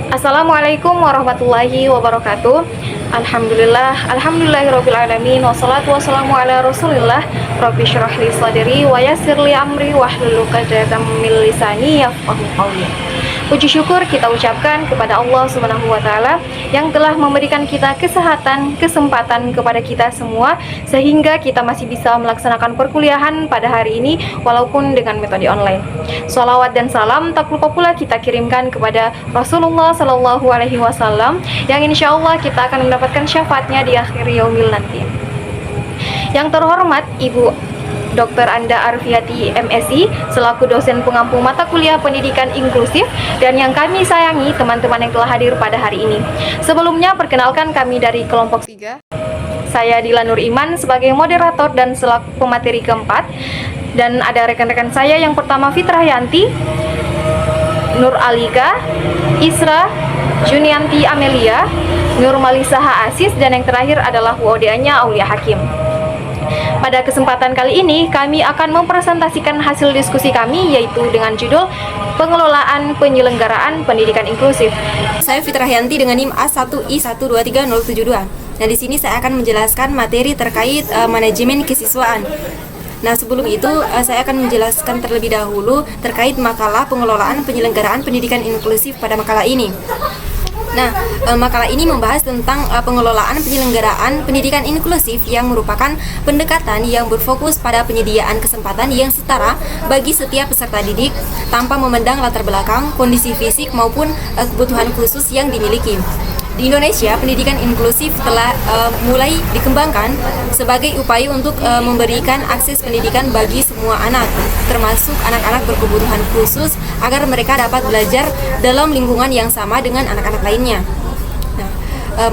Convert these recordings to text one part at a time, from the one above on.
Assalamualaikum warahmatullahi wabarakatuh. Alhamdulillahirobbilalamin. Wassalatu wassalamu ala rasulillah. Rabbi syrah li sadri wa yassir li amri wahlul 'uqdatam min lisani yafqahu qawli. Puji syukur kita ucapkan kepada Allah Subhanahu wa taala yang telah memberikan kita kesehatan, kesempatan kepada kita semua sehingga kita masih bisa melaksanakan perkuliahan pada hari ini walaupun dengan metode online. Shalawat dan salam tak lupa pula kita kirimkan kepada Rasulullah Sallallahu Alaihi Wasallam yang insya Allah kita akan mendapatkan syafaatnya di akhir yaumil nanti. Yang terhormat Ibu Dr. Anda Arfiati MSI selaku dosen pengampu mata kuliah pendidikan inklusif dan yang kami sayangi teman-teman yang telah hadir pada hari ini. Sebelumnya perkenalkan kami dari kelompok 3. Saya Dila Nur Iman sebagai moderator dan selaku pemateri keempat. Dan ada rekan-rekan saya yang pertama Fitrah Yanti, Nur Alika, Isra, Junianti Amelia, Nur Malisaha Asis, dan yang terakhir adalah WODA-nya Aulia Hakim. Pada kesempatan kali ini kami akan mempresentasikan hasil diskusi kami yaitu dengan judul Pengelolaan Penyelenggaraan Pendidikan Inklusif. Saya Fitrah Yanti dengan NIM A1I1230072. Nah, di sini saya akan menjelaskan materi terkait manajemen kesiswaan. Nah, sebelum itu saya akan menjelaskan terlebih dahulu terkait makalah pengelolaan penyelenggaraan pendidikan inklusif pada makalah ini. Nah, makalah ini membahas tentang pengelolaan penyelenggaraan pendidikan inklusif yang merupakan pendekatan yang berfokus pada penyediaan kesempatan yang setara bagi setiap peserta didik tanpa memandang latar belakang, kondisi fisik maupun kebutuhan khusus yang dimiliki. Di Indonesia, pendidikan inklusif telah mulai dikembangkan sebagai upaya untuk memberikan akses pendidikan bagi semua anak, termasuk anak-anak berkebutuhan khusus, agar mereka dapat belajar dalam lingkungan yang sama dengan anak-anak lainnya. Nah,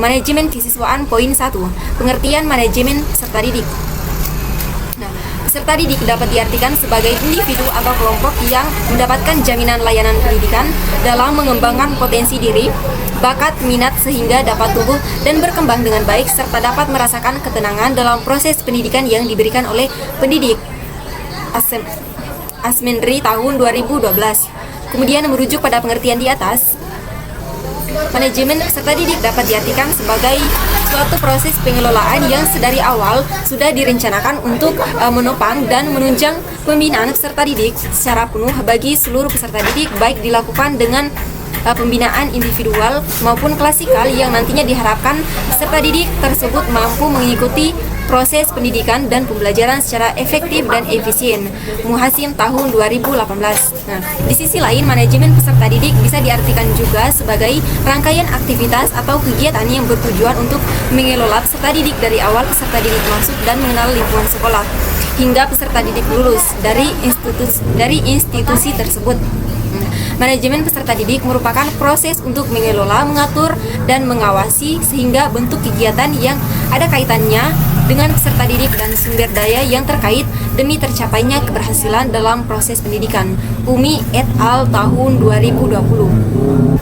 manajemen kesiswaan poin 1, pengertian manajemen peserta didik. Nah, peserta didik dapat diartikan sebagai individu atau kelompok yang mendapatkan jaminan layanan pendidikan dalam mengembangkan potensi diri, bakat, minat sehingga dapat tumbuh dan berkembang dengan baik serta dapat merasakan ketenangan dalam proses pendidikan yang diberikan oleh pendidik. Asmendri tahun 2012. Kemudian merujuk pada pengertian di atas, manajemen peserta didik dapat diartikan sebagai suatu proses pengelolaan yang sedari awal sudah direncanakan untuk menopang dan menunjang pembinaan peserta didik secara penuh bagi seluruh peserta didik, baik dilakukan dengan pembinaan individual maupun klasikal yang nantinya diharapkan peserta didik tersebut mampu mengikuti proses pendidikan dan pembelajaran secara efektif dan efisien. Muhasim tahun 2018. Nah, di sisi lain manajemen peserta didik bisa diartikan juga sebagai rangkaian aktivitas atau kegiatan yang bertujuan untuk mengelola peserta didik dari awal peserta didik masuk dan mengenal lingkungan sekolah hingga peserta didik lulus dari institusi tersebut. Manajemen peserta didik merupakan proses untuk mengelola, mengatur, dan mengawasi sehingga bentuk kegiatan yang ada kaitannya dengan peserta didik dan sumber daya yang terkait demi tercapainya keberhasilan dalam proses pendidikan. Umi et al. Tahun 2020.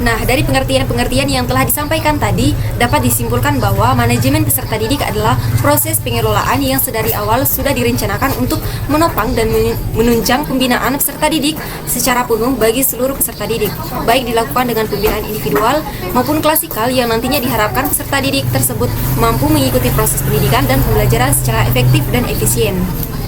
Nah, dari pengertian-pengertian yang telah disampaikan tadi, dapat disimpulkan bahwa manajemen peserta didik adalah proses pengelolaan yang sedari awal sudah direncanakan untuk menopang dan menunjang pembinaan peserta didik secara penuh bagi seluruh peserta didik, baik dilakukan dengan pembinaan individual maupun klasikal yang nantinya diharapkan peserta didik tersebut mampu mengikuti proses pendidikan dan pembelajaran secara efektif dan efisien.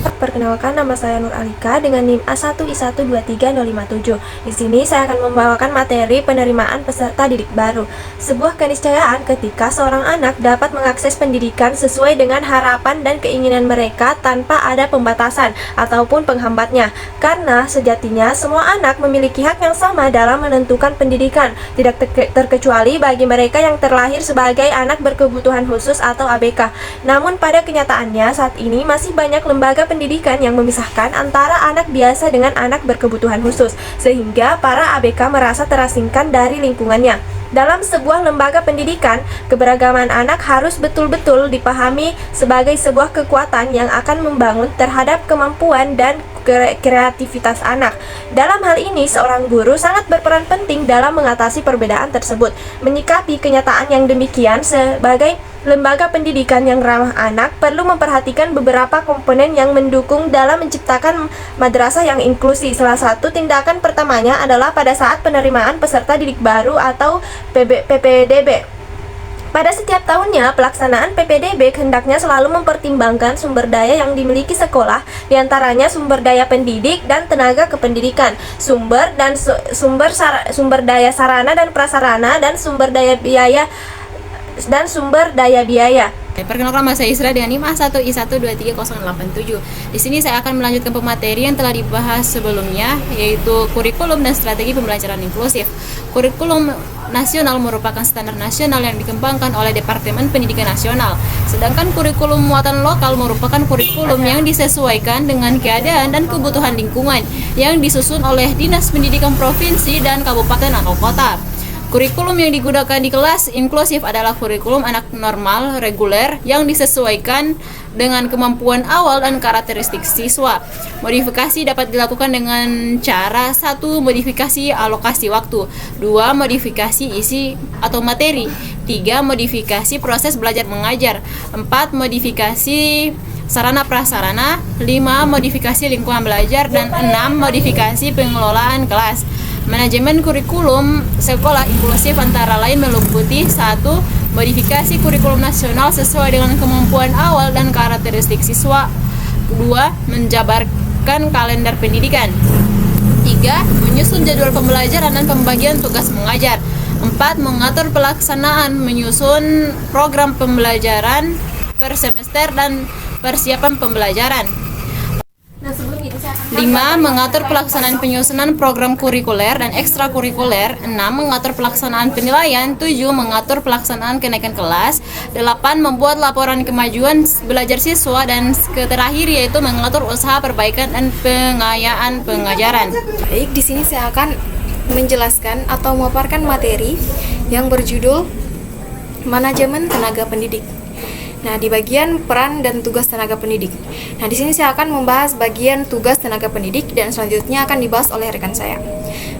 Perkenalkan, nama saya Nur Alika dengan NIM A1I1230057. Di sini saya akan membawakan materi penerimaan peserta didik baru. Sebuah keniscayaan ketika seorang anak dapat mengakses pendidikan sesuai dengan harapan dan keinginan mereka tanpa ada pembatasan ataupun penghambatnya. Karena sejatinya semua anak memiliki hak yang sama dalam menentukan pendidikan, tidak terkecuali bagi mereka yang terlahir sebagai anak berkebutuhan khusus atau ABK. Namun pada kenyataannya saat ini masih banyak lembaga pendidikan yang memisahkan antara anak biasa dengan anak berkebutuhan khusus, sehingga para ABK merasa terasingkan dari lingkungannya. Dalam sebuah lembaga pendidikan, keberagaman anak harus betul-betul dipahami sebagai sebuah kekuatan yang akan membangun terhadap kemampuan dan kreativitas anak. Dalam hal ini, seorang guru sangat berperan penting dalam mengatasi perbedaan tersebut. Menyikapi kenyataan yang demikian, sebagai lembaga pendidikan yang ramah anak perlu memperhatikan beberapa komponen yang mendukung dalam menciptakan madrasah yang inklusif. Salah satu tindakan pertamanya adalah pada saat penerimaan peserta didik baru atau PPDB. Pada setiap tahunnya, pelaksanaan PPDB hendaknya selalu mempertimbangkan sumber daya yang dimiliki sekolah, diantaranya sumber daya pendidik dan tenaga kependidikan, sumber daya sarana dan prasarana, dan sumber daya biaya. Perkenalkan, nama saya Isra dengan NIM A1I1230087. Di sini saya akan melanjutkan pemateri yang telah dibahas sebelumnya, yaitu kurikulum dan strategi pembelajaran inklusif. Kurikulum nasional merupakan standar nasional yang dikembangkan oleh Departemen Pendidikan Nasional. Sedangkan kurikulum muatan lokal merupakan kurikulum yang disesuaikan dengan keadaan dan kebutuhan lingkungan yang disusun oleh Dinas Pendidikan Provinsi dan Kabupaten atau Kota. Kurikulum yang digunakan di kelas inklusif adalah kurikulum anak normal reguler yang disesuaikan dengan kemampuan awal dan karakteristik siswa. Modifikasi dapat dilakukan dengan cara: 1. Modifikasi alokasi waktu, 2. Modifikasi isi atau materi, 3. Modifikasi proses belajar mengajar, 4. Modifikasi sarana prasarana, 5. Modifikasi lingkungan belajar, dan 6. Modifikasi pengelolaan kelas. Manajemen kurikulum sekolah inklusif antara lain meliputi: 1. Modifikasi kurikulum nasional sesuai dengan kemampuan awal dan karakteristik siswa, 2. Menjabarkan kalender pendidikan, 3. Menyusun jadwal pembelajaran dan pembagian tugas mengajar, 4. Mengatur pelaksanaan menyusun program pembelajaran per semester dan persiapan pembelajaran, 5. Mengatur pelaksanaan penyusunan program kurikuler dan ekstrakurikuler, 6. Mengatur pelaksanaan penilaian, 7. Mengatur pelaksanaan kenaikan kelas, 8. Membuat laporan kemajuan belajar siswa, dan terakhir yaitu mengatur usaha perbaikan dan pengayaan pengajaran. Baik, di sini saya akan menjelaskan atau memaparkan materi yang berjudul Manajemen Tenaga Pendidik. Nah, di bagian peran dan tugas tenaga pendidik. Nah, di sini saya akan membahas bagian tugas tenaga pendidik dan selanjutnya akan dibahas oleh rekan saya.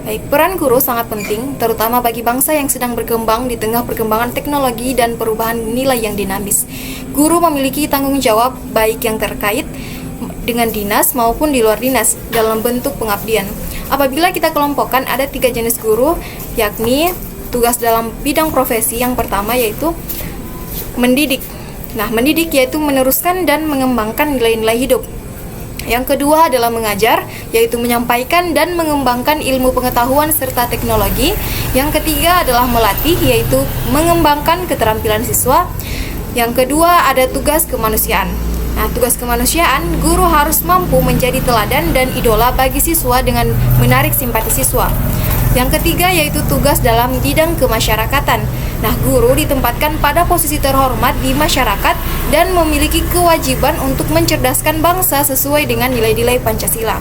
Baik, peran guru sangat penting, terutama bagi bangsa yang sedang berkembang di tengah perkembangan teknologi dan perubahan nilai yang dinamis. Guru memiliki tanggung jawab baik yang terkait dengan dinas maupun di luar dinas dalam bentuk pengabdian. Apabila kita kelompokkan, ada 3 jenis guru, yakni tugas dalam bidang profesi. Yang pertama yaitu mendidik. Nah, mendidik yaitu meneruskan dan mengembangkan nilai-nilai hidup. Yang kedua adalah mengajar, yaitu menyampaikan dan mengembangkan ilmu pengetahuan serta teknologi. Yang ketiga adalah melatih, yaitu mengembangkan keterampilan siswa. Yang kedua ada tugas kemanusiaan. Nah, tugas kemanusiaan, guru harus mampu menjadi teladan dan idola bagi siswa dengan menarik simpati siswa. Yang ketiga yaitu tugas dalam bidang kemasyarakatan. Nah, guru ditempatkan pada posisi terhormat di masyarakat dan memiliki kewajiban untuk mencerdaskan bangsa sesuai dengan nilai-nilai Pancasila.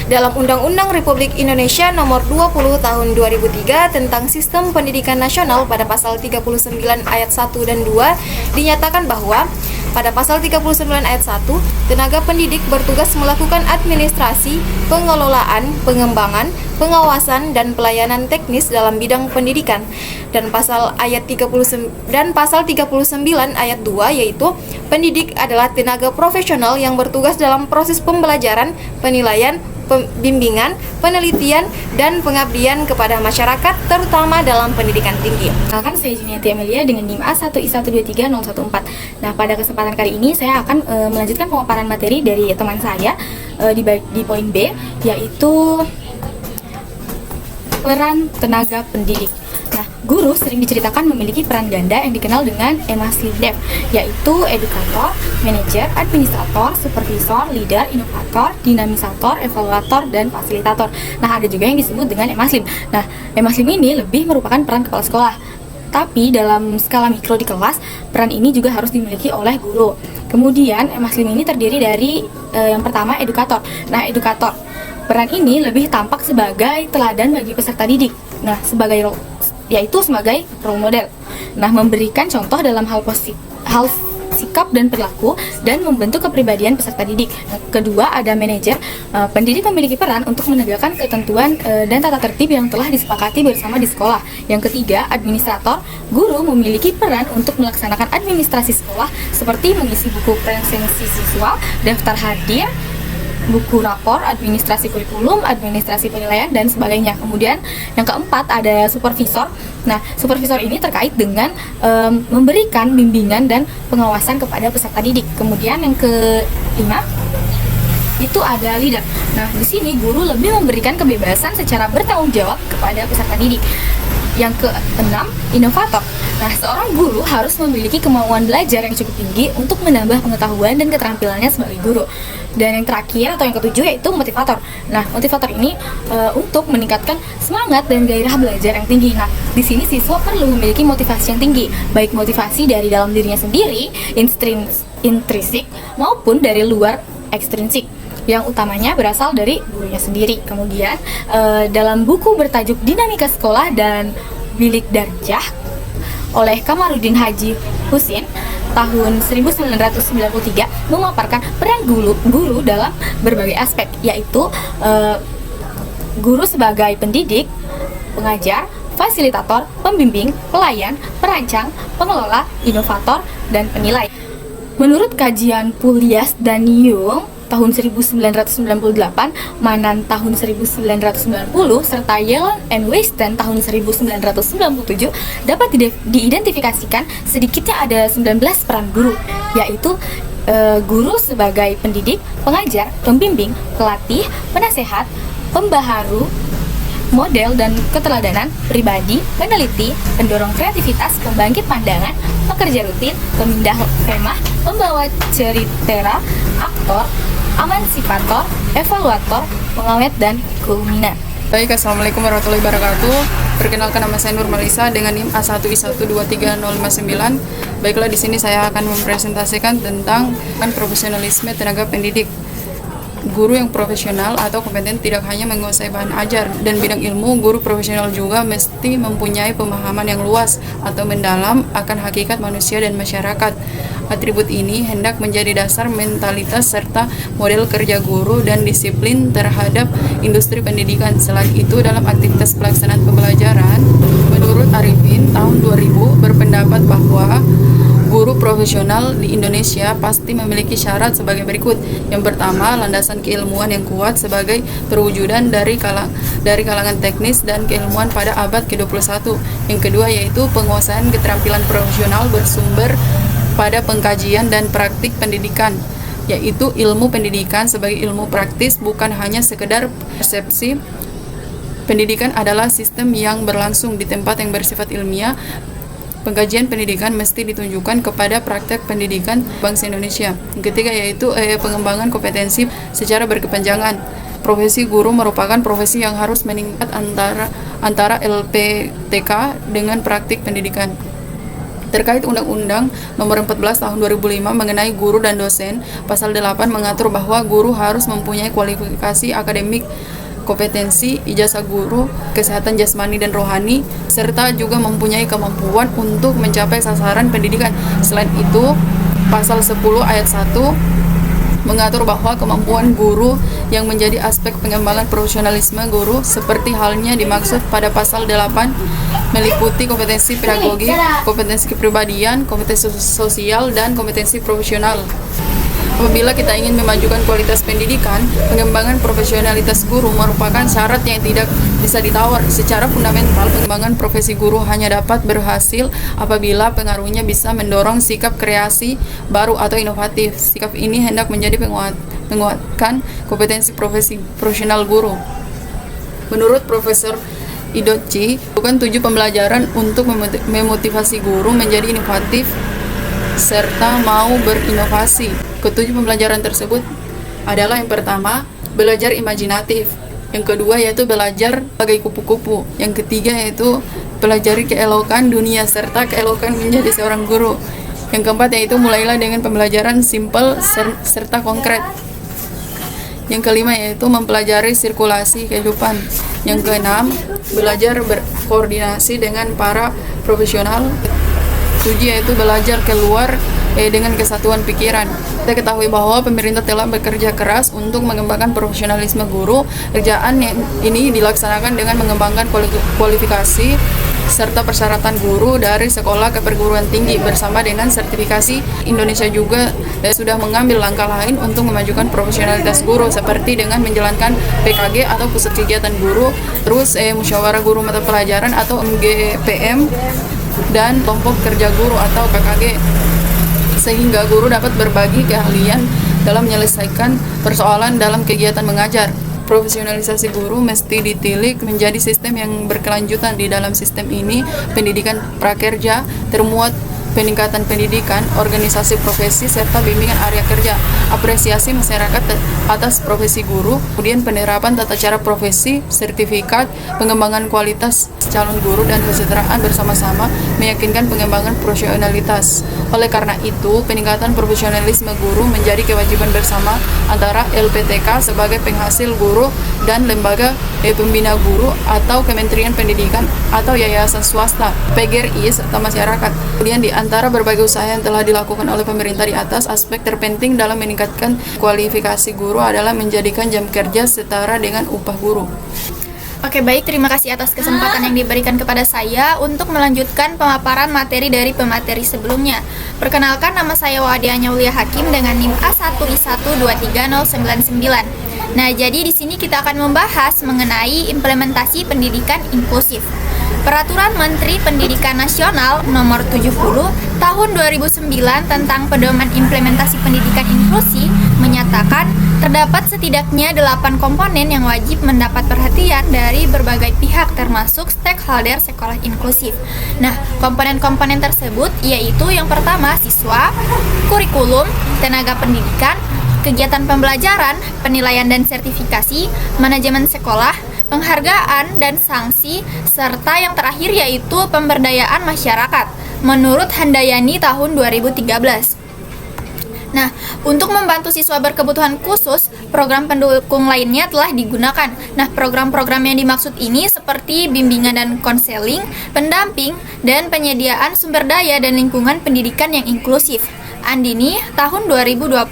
Dalam Undang-Undang Republik Indonesia Nomor 20 Tahun 2003 tentang Sistem Pendidikan Nasional pada pasal 39 ayat 1 dan 2 dinyatakan bahwa pada pasal 39 ayat 1, tenaga pendidik bertugas melakukan administrasi, pengelolaan, pengembangan, pengawasan, dan pelayanan teknis dalam bidang pendidikan. Dan pasal 39 ayat 2 yaitu pendidik adalah tenaga profesional yang bertugas dalam proses pembelajaran, penilaian, bimbingan, penelitian, dan pengabdian kepada masyarakat, terutama dalam pendidikan tinggi. Kenalkan, saya Juniati Amelia dengan NIM A1I1230014. Nah, pada kesempatan kali ini saya akan melanjutkan pemaparan materi dari teman saya di poin B, yaitu peran tenaga pendidik. Nah, guru sering diceritakan memiliki peran ganda yang dikenal dengan EMASLIDEF, yaitu edukator, manajer, administrator, supervisor, leader, inovator, dinamisator, evaluator, dan fasilitator. Nah, ada juga yang disebut dengan EMASLIM. Nah, EMASLIM ini lebih merupakan peran kepala sekolah. Tapi dalam skala mikro di kelas, peran ini juga harus dimiliki oleh guru. Kemudian, EMASLIM ini terdiri dari yang pertama edukator. Nah, edukator, peran ini lebih tampak sebagai teladan bagi peserta didik. Nah, sebagai role model. Nah, memberikan contoh dalam hal sikap dan perilaku dan membentuk kepribadian peserta didik. Kedua, ada manajer. Pendidik memiliki peran untuk menegakkan ketentuan dan tata tertib yang telah disepakati bersama di sekolah. Yang ketiga, administrator. Guru memiliki peran untuk melaksanakan administrasi sekolah seperti mengisi buku presensi siswa, daftar hadir, buku rapor, administrasi kurikulum, administrasi penilaian, dan sebagainya. Kemudian yang keempat ada supervisor. Nah, supervisor ini terkait dengan memberikan bimbingan dan pengawasan kepada peserta didik. Kemudian yang kelima itu ada leader. Nah, di sini guru lebih memberikan kebebasan secara bertanggung jawab kepada peserta didik. Yang keenam, inovator. Nah, seorang guru harus memiliki kemauan belajar yang cukup tinggi untuk menambah pengetahuan dan keterampilannya sebagai guru. Dan yang terakhir atau yang ketujuh yaitu motivator. Nah, motivator ini untuk meningkatkan semangat dan gairah belajar yang tinggi. Nah, di sini siswa perlu memiliki motivasi yang tinggi, baik motivasi dari dalam dirinya sendiri, intrinsik, maupun dari luar, ekstrinsik, yang utamanya berasal dari gurunya sendiri. Kemudian dalam buku bertajuk Dinamika Sekolah dan Bilik Darjah oleh Kamarudin Haji Husin tahun 1993 memaparkan peran guru dalam berbagai aspek, yaitu guru sebagai pendidik, pengajar, fasilitator, pembimbing, pelayan, perancang, pengelola, inovator, dan penilai. Menurut kajian Pulias dan Yung tahun 1998, Manan tahun 1990, serta Yellen and Weston tahun 1997, dapat diidentifikasikan sedikitnya ada 19 peran guru, yaitu guru sebagai pendidik, pengajar, pembimbing, pelatih, penasehat, pembaharu, model dan keteladanan, pribadi, peneliti, pendorong kreativitas, pembangkit pandangan, pekerja rutin, pemindah kemah, pembawa ceritera, aktor, emansipator, evaluator, pengawet, dan kulminan. Baik, Assalamualaikum warahmatullahi wabarakatuh. Perkenalkan, nama saya Nur Malisa dengan NIM A1I1230059. Baiklah, di sini saya akan mempresentasikan tentang profesionalisme tenaga pendidik. Guru yang profesional atau kompeten tidak hanya menguasai bahan ajar dan bidang ilmu, guru profesional juga mesti mempunyai pemahaman yang luas atau mendalam akan hakikat manusia dan masyarakat. Atribut ini hendak menjadi dasar mentalitas serta model kerja guru dan disiplin terhadap industri pendidikan. Selain itu, dalam aktivitas pelaksanaan pembelajaran, menurut Arifin tahun 2000 berpendapat bahwa guru profesional di Indonesia pasti memiliki syarat sebagai berikut. Yang pertama, landasan keilmuan yang kuat sebagai perwujudan dari kalangan teknis dan keilmuan pada abad ke-21. Yang kedua yaitu penguasaan keterampilan profesional bersumber pada pengkajian dan praktik pendidikan, yaitu ilmu pendidikan sebagai ilmu praktis, bukan hanya sekedar persepsi. Pendidikan adalah sistem yang berlangsung di tempat yang bersifat ilmiah. Pengkajian pendidikan mesti ditunjukkan kepada praktek pendidikan bangsa Indonesia. Yang ketiga yaitu pengembangan kompetensi secara berkepanjangan. Profesi guru merupakan profesi yang harus meningkat antara LPTK dengan praktik pendidikan. Terkait Undang-Undang Nomor 14 Tahun 2005 mengenai guru dan dosen, Pasal 8 mengatur bahwa guru harus mempunyai kualifikasi akademik, kompetensi, ijazah guru, kesehatan jasmani dan rohani, serta juga mempunyai kemampuan untuk mencapai sasaran pendidikan. Selain itu, Pasal 10 ayat 1 mengatur bahwa kemampuan guru yang menjadi aspek pengembangan profesionalisme guru seperti halnya dimaksud pada Pasal 8 meliputi kompetensi pedagogi, kompetensi kepribadian, kompetensi sosial, dan kompetensi profesional. Apabila kita ingin memajukan kualitas pendidikan, pengembangan profesionalitas guru merupakan syarat yang tidak bisa ditawar. Secara fundamental, pengembangan profesi guru hanya dapat berhasil apabila pengaruhnya bisa mendorong sikap kreasi baru atau inovatif. Sikap ini hendak menjadi menguatkan kompetensi profesi profesional guru. Menurut Profesor Idochi, bukan 7 pembelajaran untuk memotivasi guru menjadi inovatif serta mau berinovasi. Ketujuh pembelajaran tersebut adalah yang pertama, belajar imajinatif. Yang kedua yaitu belajar sebagai kupu-kupu. Yang ketiga yaitu pelajari keelokan dunia serta keelokan menjadi seorang guru. Yang keempat yaitu mulailah dengan pembelajaran simpel serta konkret. Yang kelima yaitu mempelajari sirkulasi kehidupan. Yang keenam, belajar berkoordinasi dengan para profesional. 7 yaitu belajar keluar dengan kesatuan pikiran. Kita ketahui bahwa pemerintah telah bekerja keras untuk mengembangkan profesionalisme guru. Kerjaan ini dilaksanakan dengan mengembangkan kualifikasi serta persyaratan guru dari sekolah ke perguruan tinggi bersama dengan sertifikasi. Indonesia juga sudah mengambil langkah lain untuk memajukan profesionalitas guru seperti dengan menjalankan PKG atau pusat kegiatan guru, terus musyawarah guru mata pelajaran atau MGPM dan kelompok kerja guru atau KKG, sehingga guru dapat berbagi keahlian dalam menyelesaikan persoalan dalam kegiatan mengajar. Profesionalisasi guru mesti ditilik menjadi sistem yang berkelanjutan. Di dalam sistem ini, pendidikan prakerja termuat peningkatan pendidikan, organisasi profesi, serta bimbingan area kerja, apresiasi masyarakat atas profesi guru, kemudian penerapan tata cara profesi, sertifikat, pengembangan kualitas calon guru, dan kesejahteraan bersama-sama meyakinkan pengembangan profesionalitas. Oleh karena itu, peningkatan profesionalisme guru menjadi kewajiban bersama antara LPTK sebagai penghasil guru dan lembaga pembina guru atau Kementerian Pendidikan atau yayasan swasta, PGRI, serta masyarakat. Kemudian di antara berbagai usaha yang telah dilakukan oleh pemerintah di atas, aspek terpenting dalam meningkatkan kualifikasi guru adalah menjadikan jam kerja setara dengan upah guru. Oke, baik, terima kasih atas kesempatan yang diberikan kepada saya untuk melanjutkan pemaparan materi dari pemateri sebelumnya. Perkenalkan, nama saya Wadia Nyaulia Hakim dengan NIM A1I1230099. Nah, jadi di sini kita akan membahas mengenai implementasi pendidikan inklusif. Peraturan Menteri Pendidikan Nasional Nomor 70 Tahun 2009 tentang Pedoman Implementasi Pendidikan Inklusi menyatakan terdapat setidaknya 8 komponen yang wajib mendapat perhatian dari berbagai pihak termasuk stakeholder sekolah inklusif. Nah, komponen-komponen tersebut yaitu yang pertama siswa, kurikulum, tenaga pendidikan, kegiatan pembelajaran, penilaian dan sertifikasi, manajemen sekolah, penghargaan dan sanksi, serta yang terakhir yaitu pemberdayaan masyarakat menurut Handayani tahun 2013. Nah, untuk membantu siswa berkebutuhan khusus, program pendukung lainnya telah digunakan. Nah, program-program yang dimaksud ini seperti bimbingan dan konseling, pendamping, dan penyediaan sumber daya dan lingkungan pendidikan yang inklusif. Andini tahun 2020.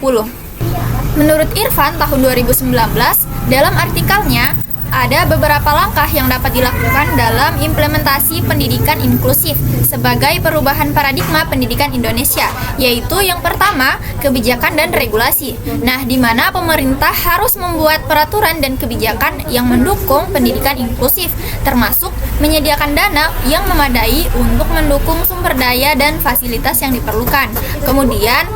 Menurut Irfan tahun 2019, dalam artikelnya, ada beberapa langkah yang dapat dilakukan dalam implementasi pendidikan inklusif sebagai perubahan paradigma pendidikan Indonesia, yaitu yang pertama, kebijakan dan regulasi. Nah, di mana pemerintah harus membuat peraturan dan kebijakan yang mendukung pendidikan inklusif, termasuk menyediakan dana yang memadai untuk mendukung sumber daya dan fasilitas yang diperlukan. Kemudian,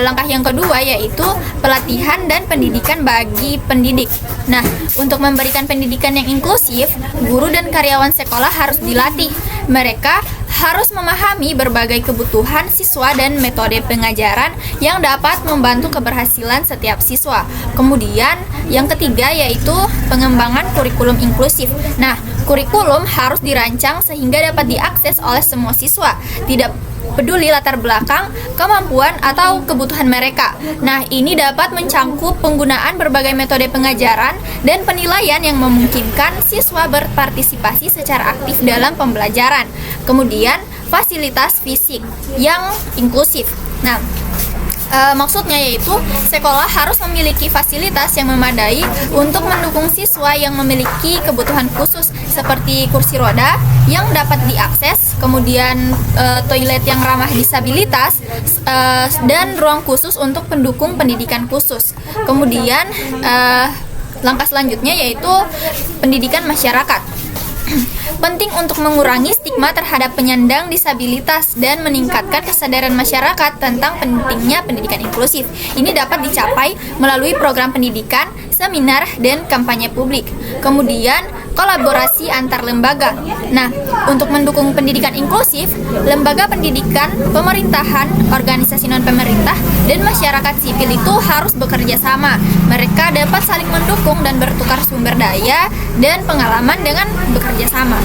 langkah yang kedua yaitu pelatihan dan pendidikan bagi pendidik. Nah, untuk memberikan pendidikan yang inklusif, guru dan karyawan sekolah harus dilatih. Mereka harus memahami berbagai kebutuhan siswa dan metode pengajaran yang dapat membantu keberhasilan setiap siswa. Kemudian, yang ketiga yaitu pengembangan kurikulum inklusif. Nah, kurikulum harus dirancang sehingga dapat diakses oleh semua siswa, tidak peduli latar belakang, kemampuan, atau kebutuhan mereka. Nah, ini dapat mencangkup penggunaan berbagai metode pengajaran dan penilaian yang memungkinkan siswa berpartisipasi secara aktif dalam pembelajaran. Kemudian, fasilitas fisik yang inklusif. Nah, maksudnya yaitu sekolah harus memiliki fasilitas yang memadai untuk mendukung siswa yang memiliki kebutuhan khusus seperti kursi roda yang dapat diakses, kemudian toilet yang ramah disabilitas, dan ruang khusus untuk pendukung pendidikan khusus. Kemudian langkah selanjutnya yaitu pendidikan masyarakat. Penting untuk mengurangi stigma terhadap penyandang disabilitas dan meningkatkan kesadaran masyarakat tentang pentingnya pendidikan inklusif. Ini dapat dicapai melalui program pendidikan, seminar, dan kampanye publik. Kemudian, kolaborasi antar lembaga. Nah, untuk mendukung pendidikan inklusif, lembaga pendidikan, pemerintahan, organisasi non-pemerintah, dan masyarakat sipil itu harus bekerja sama. Mereka dapat saling mendukung dan bertukar sumber daya dan pengalaman dengan bekerja sama.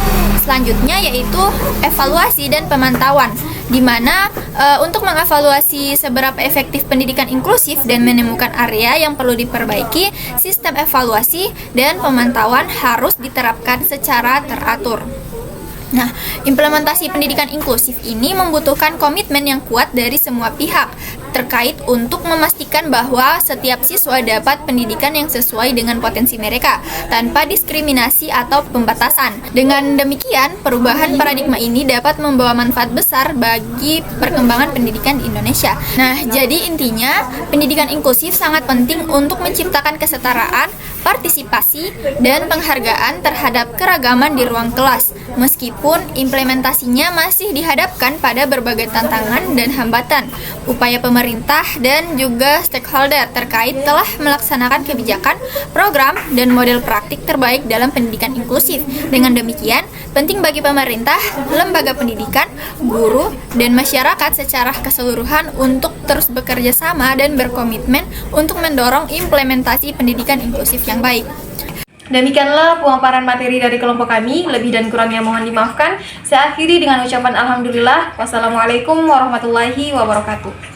Selanjutnya yaitu evaluasi dan pemantauan, di mana untuk mengevaluasi seberapa efektif pendidikan inklusif dan menemukan area yang perlu diperbaiki, sistem evaluasi dan pemantauan harus diterapkan secara teratur. Nah, implementasi pendidikan inklusif ini membutuhkan komitmen yang kuat dari semua pihak terkait untuk memastikan bahwa setiap siswa dapat pendidikan yang sesuai dengan potensi mereka tanpa diskriminasi atau pembatasan. Dengan demikian, perubahan paradigma ini dapat membawa manfaat besar bagi perkembangan pendidikan di Indonesia. Nah, jadi intinya pendidikan inklusif sangat penting untuk menciptakan kesetaraan, partisipasi, dan penghargaan terhadap keragaman di ruang kelas, meskipun implementasinya masih dihadapkan pada berbagai tantangan dan hambatan. Upaya pemerintah dan juga stakeholder terkait telah melaksanakan kebijakan, program, dan model praktik terbaik dalam pendidikan inklusif. Dengan demikian, penting bagi pemerintah, lembaga pendidikan, guru, dan masyarakat secara keseluruhan untuk terus bekerja sama dan berkomitmen untuk mendorong implementasi pendidikan inklusif yang baik. Demikianlah pemaparan materi dari kelompok kami. Lebih dan kurangnya mohon dimaafkan. Saya akhiri dengan ucapan alhamdulillah. Wassalamualaikum warahmatullahi wabarakatuh.